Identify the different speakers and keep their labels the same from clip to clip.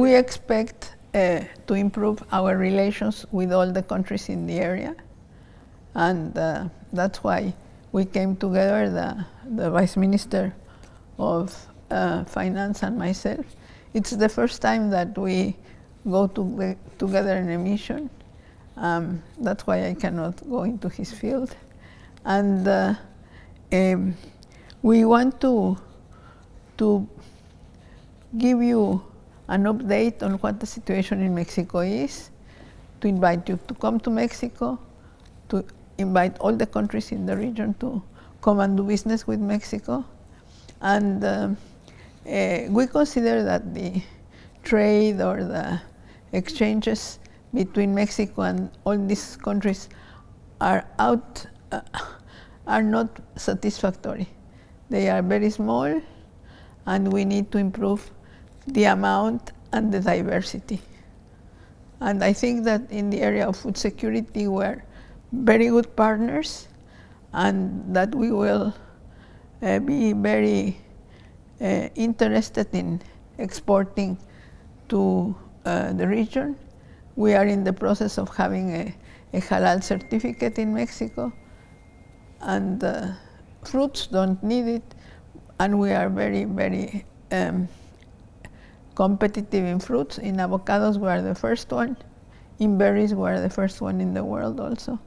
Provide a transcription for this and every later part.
Speaker 1: We expect to improve our relations with all the countries in the area, and that's why we came together, the Vice Minister of Finance and myself. It's the first time that we go together in a mission. That's why I cannot go into his field. And we want to give you an update on what the situation in Mexico is, to invite you to come to Mexico, to invite all the countries in the region to come and do business with Mexico. And we consider that the trade or the exchanges between Mexico and all these countries are not satisfactory. They are very small, and we need to improve the amount and the diversity. And I think that in the area of food security, we're very good partners, and that we will be very interested in exporting to the region. We are in the process of having a halal certificate in Mexico, and fruits don't need it, and we are very, very competitive in fruits. In avocados, we are the first one. In berries, we are the first one in the world also.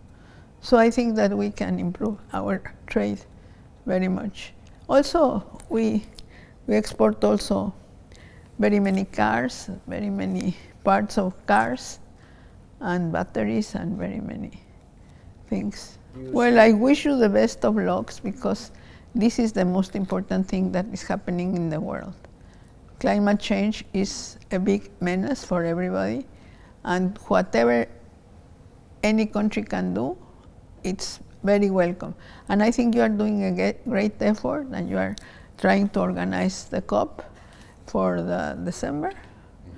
Speaker 1: So I think that we can improve our trade very much. Also, we export also very many cars, very many parts of cars, and batteries, and very many things. Well, I wish you the best of lucks, because this is the most important thing that is happening in the world. Climate change is a big menace for everybody, and whatever any country can do, it's very welcome. And I think you are doing a great effort, and you are trying to organize the COP for the December?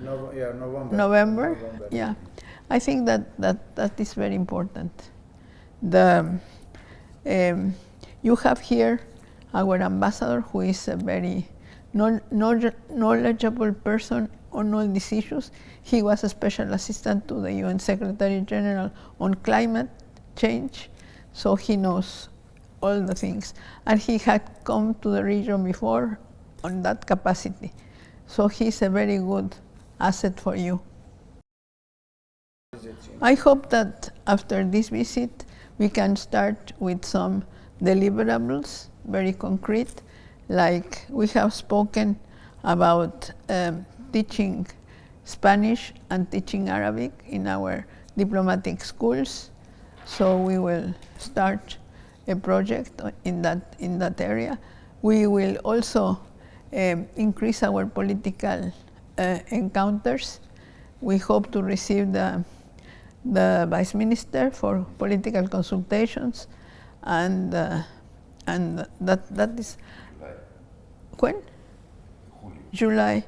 Speaker 1: November. Yeah. I think that is very important. You have here our ambassador, who is a very knowledgeable person on all these issues. He was a special assistant to the UN Secretary General on climate change, so he knows all the things. And he had come to the region before on that capacity. So he's a very good asset for you. I hope that after this visit, we can start with some deliverables, very concrete, like we have spoken about teaching Spanish and teaching Arabic in our diplomatic schools. So we will start a project in that area. We will also increase our political encounters. We hope to receive the Vice Minister for political consultations, and that is when? July.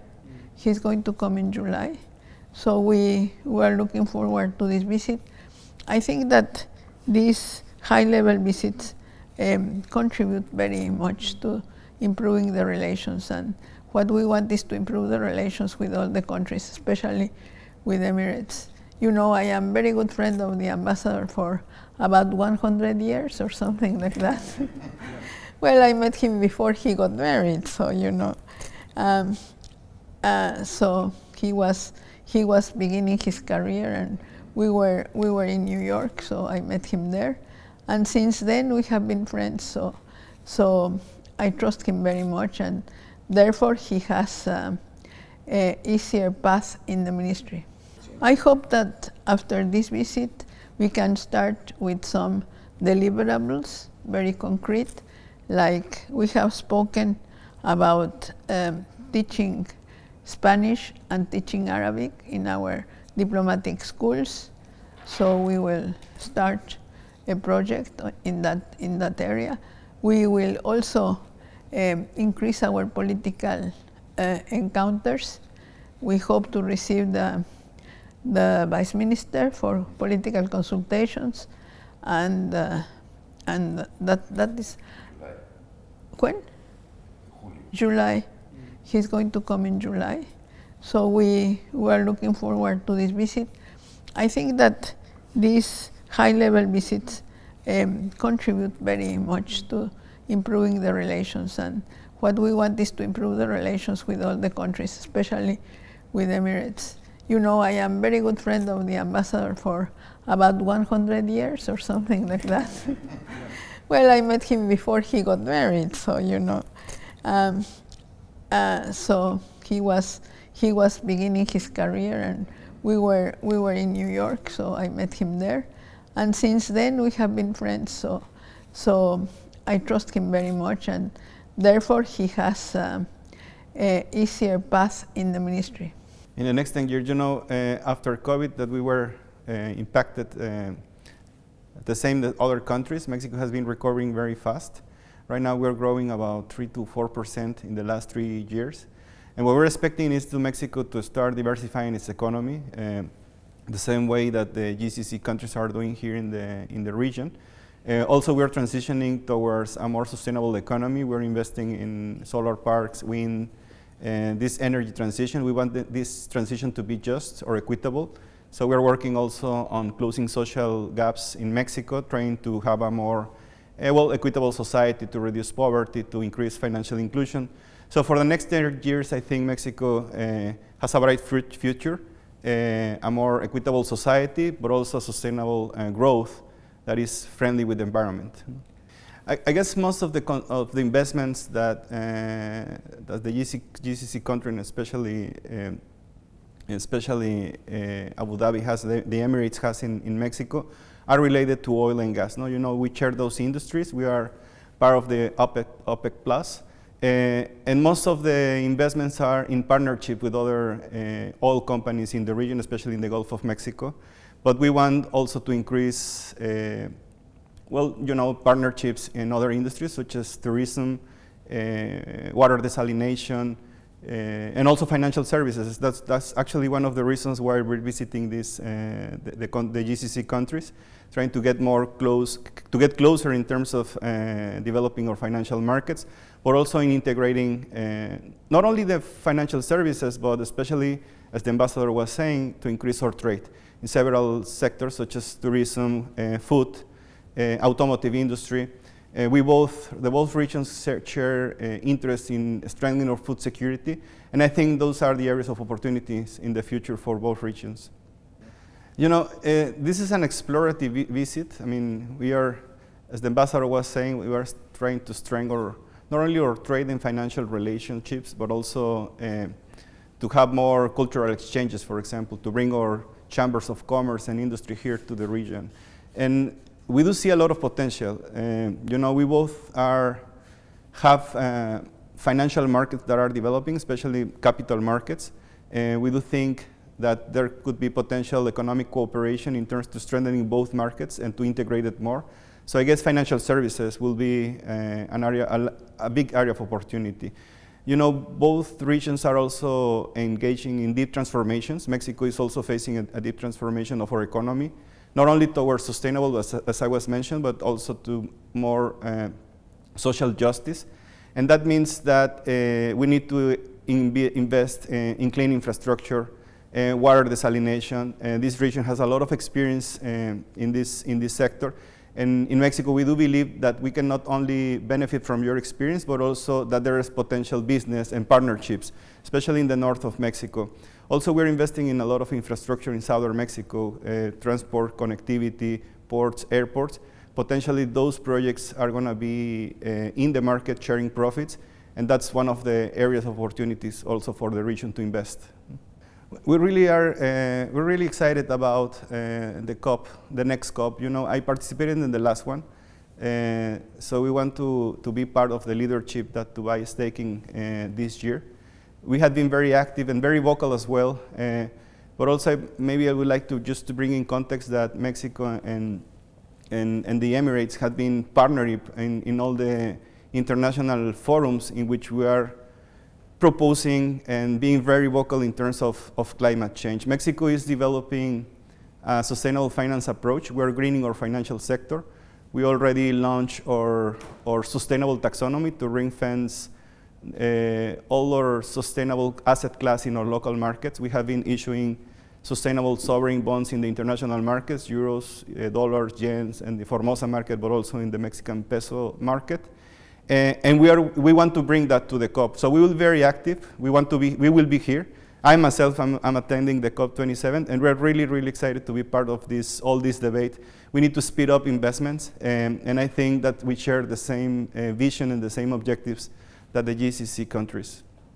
Speaker 1: He's going to come in July. So we are looking forward to this visit. I think that these high-level visits contribute very much to improving the relations, and what we want is to improve the relations with all the countries, especially with Emirates. You know, I am very good friend of the ambassador for about 100 years or something like that. Well, I met him before he got married, so you know. So he was beginning his career, and we were in New York, so I met him there, and since then we have been friends. So I trust him very much, and therefore he has a easier path in the ministry. I hope that after this visit, we can start with some deliverables, very concrete, like we have spoken about teaching Spanish and teaching Arabic in our diplomatic schools. So we will start a project in that area. We will also increase our political encounters. We hope to receive the Vice Minister for political consultations, and that is when? July. He's going to come in July. So we were looking forward to this visit. I think that these high-level visits contribute very much to improving the relations, and what we want is to improve the relations with all the countries, especially with Emirates. You know, I am very good friend of the ambassador for about 100 years or something like that. Well, I met him before he got married, so you know. So he was beginning his career, and we were in New York, so I met him there, and since then we have been friends. So I trust him very much, and therefore he has a easier path in the ministry.
Speaker 2: In the next 10 years, you know, after COVID, that we were impacted the same that other countries. Mexico has been recovering very fast. Right now we're growing about 3 to 4% in the last 3 years. And what we're expecting is to Mexico to start diversifying its economy, the same way that the GCC countries are doing here in the region. Also, we're transitioning towards a more sustainable economy. We're investing in solar parks, wind, this energy transition. We want this transition to be just or equitable. So we're working also on closing social gaps in Mexico, trying to have a more equitable society, to reduce poverty, to increase financial inclusion. So for the next 10 years, I think Mexico has a bright future, a more equitable society, but also sustainable growth that is friendly with the environment. I guess most of the investments that the GCC country, and especially Abu Dhabi has, the Emirates has in Mexico, are related to oil and gas. No, you know, we share those industries. We are part of the OPEC Plus, and most of the investments are in partnership with other oil companies in the region, especially in the Gulf of Mexico. But we want also to increase, partnerships in other industries such as tourism, water desalination, and also financial services. That's actually one of the reasons why we're visiting this, the GCC countries, trying to get closer in terms of developing our financial markets, but also in integrating not only the financial services, but especially, as the ambassador was saying, to increase our trade in several sectors such as tourism, food, automotive industry. The both regions share interest in strengthening our food security, and I think those are the areas of opportunities in the future for both regions. You know, this is an explorative visit. I mean, we are, as the ambassador was saying, we are trying to strengthen not only our trade and financial relationships, but also to have more cultural exchanges, for example, to bring our chambers of commerce and industry here to the region. And we do see a lot of potential. You know, we both have financial markets that are developing, especially capital markets. We do think that there could be potential economic cooperation in terms of strengthening both markets and to integrate it more. So I guess financial services will be a big area of opportunity. You know, both regions are also engaging in deep transformations. Mexico is also facing a deep transformation of our economy, not only towards sustainable, as I was mentioned, but also to more social justice. And that means that we need to invest in clean infrastructure, water desalination. This region has a lot of experience in this sector. And in Mexico, we do believe that we can not only benefit from your experience, but also that there is potential business and partnerships, especially in the north of Mexico. Also, we're investing in a lot of infrastructure in southern Mexico, transport, connectivity, ports, airports. Potentially, those projects are going to be in the market sharing profits, and that's one of the areas of opportunities also for the region to invest. We're really excited about the next COP. You know, I participated in the last one, so we want to be part of the leadership that Dubai is taking this year. We have been very active and very vocal as well, but also maybe I would like to bring in context that Mexico and the Emirates have been partnering in all the international forums in which we are proposing and being very vocal in terms of climate change. Mexico is developing a sustainable finance approach. We're greening our financial sector. We already launched our sustainable taxonomy to ring fence all our sustainable asset class in our local markets. We have been issuing sustainable sovereign bonds in the international markets, euros, dollars, yens, and the Formosa market, but also in the Mexican peso market. And we want to bring that to the COP. So we will be very active. We will be here. I myself, I'm attending the COP27, and we're really, really excited to be part of all this debate. We need to speed up investments, and I think that we share the same vision and the same objectives that the GCC countries.